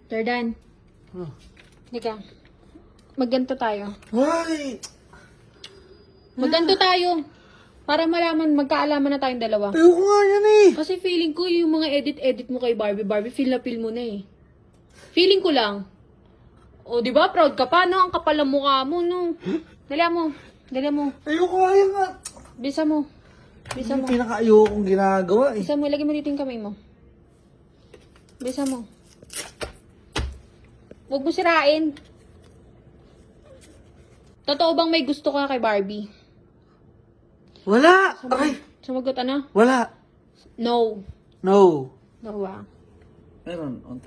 Jordan. Oh. Halika. Magganto tayo. Ay! Magganto tayo. Para malaman, magkaalaman na tayong dalawa. Ayoko nga yan eh. Kasi feeling ko yung mga edit-edit mo kay Barbie, feel na feel mo na eh. Feeling ko lang. O, di ba? Proud ka pa, no? Ang kapal ng mukha mo, no? Dali mo. Ayoko nga yan nga. Bisa mo. Yung pinaka-ayokong ginagawa eh. Bisa mo. Ilagay mo dito yung kamay mo. Bisa mo. Huwag mo sirain. Totoo bang may gusto ka kay Barbie? Wala! Ay! Sumagot ano? Wala! No. No. No ah. Meron. Onti.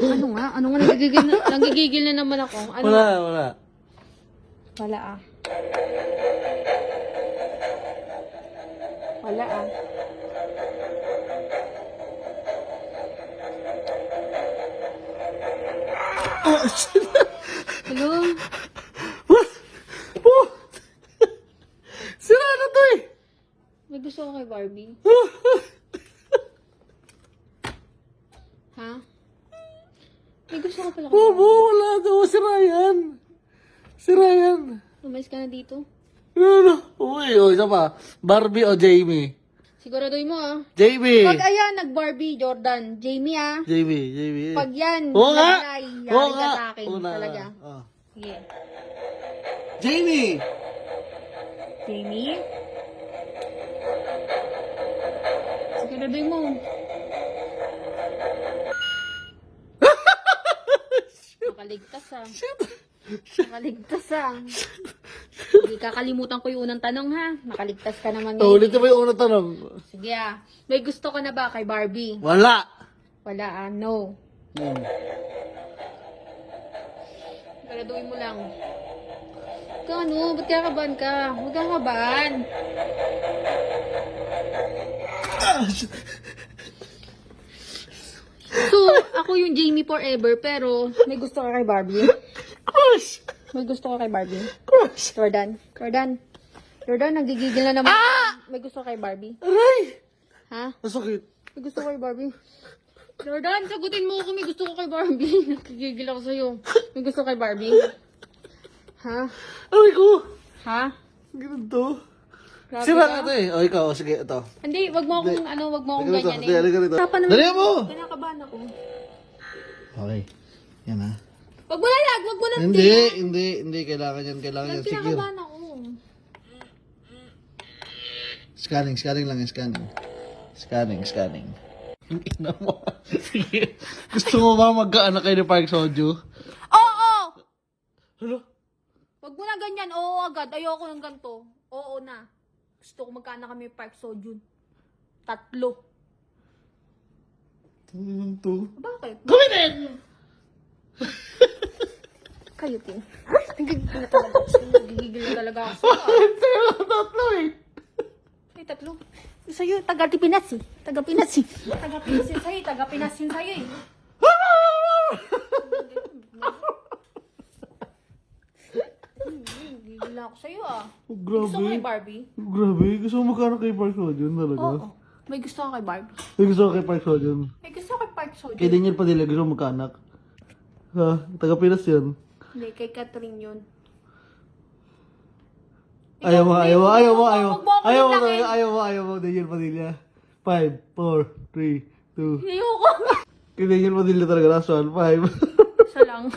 Ano nga? Nanggigigil na naman ako. Ano? Wala. Wala ah. Wala ah. Hello? What? Oh! Sira na to eh! May gusto ko kay Barbie? Ha? May gusto ko pala kay Bobo, Barbie. wala daw. Sira yan. Umayos ka na dito. Ano? Uy, isa pa. Barbie o Jamie? Siguraduhin mo ah. Jamie! Pag ayan, nag-Barbie, Jordan. Jamie ah. Jamie. Pag yan, Oo nga! yari Oo ka nga! sa akin. Oo na. Talaga. Oh. Sige. Jamie! Jamie? Siguraduhin mo. Nakaligtas ah. Nakaligtas ah. Hindi kakalimutan ko yung unang tanong ha. Nakaligtas ka naman ngayon. Ulitin mo yung unang tanong. Sige ah. May gusto ka na ba kay Barbie? Wala! Wala ah. No. Hmm. Siguraduhin mo lang. Ano? Ba't kakabahan ka? Huwag kakabahan. So, ako yung Jamie forever, pero may gusto ka kay Barbie? Crush! May gusto ka kay Barbie? Crush! Jordan, nagigigil na naman. May gusto ka kay Barbie? Aray! Ha? Masakit. May gusto ka kay Barbie? Jordan, sagutin mo ako. May gusto ko kay Barbie. Nagigigil ako sa'yo. May gusto ka kay Barbie? Ha? Aray ko! Ha? Ganun to. Grabe Sira ka. ka to eh. O ikaw, sige, ito. Hindi, wag mo akong, wag mo akong Ganito, ganyan eh. ganito. Tapan naman. Dali mo! Kinakabahan ako. Okay. Yan ha. Wag mo na lag, wag mo na. Hindi. Kailangan yan. Secure. Kinakabahan ako. Scanning lang. Scanning. Ina mo. Sige. Gusto mo ba magkaanak kayo ni Park Soju? Oo! Ano? Wag mo na ganyan. Oo agad. Ayoko ng ganito. Oo na. Gusto ko magkaanak kami Park Sojun. 3. Ano to? Bakit? Gawin na yan! Kayo, Ting. Nagigigil na talaga. Nagigigil na talaga ako. Sa'yo, tatlo eh. Ay, 3. Sa'yo, taga-Pinas eh. Taga-Pinas yun sa'yo. Taga-Pinas yun sa'yo eh. Nagigigil na ako sa'yo ah. Oh, Gusto ko kay grabe. Barbie? Grabe. Gusto mo magkaanak kay Park Soju talaga? Oo. May gusto ko kay Barbie. Gusto ko kay Park Soju. May gusto ko kay Park Sojun. Kay Daniel Padilla, gusto mo magkaanak? Ha? Taga-Pinas yan. Hindi, kay Catherine yun. Ayaw mo. Ayaw Daniel Padilla. 5, 4, 3, 2. Ayoko. Kay Daniel Padilla talaga, last one, 5. Isa lang.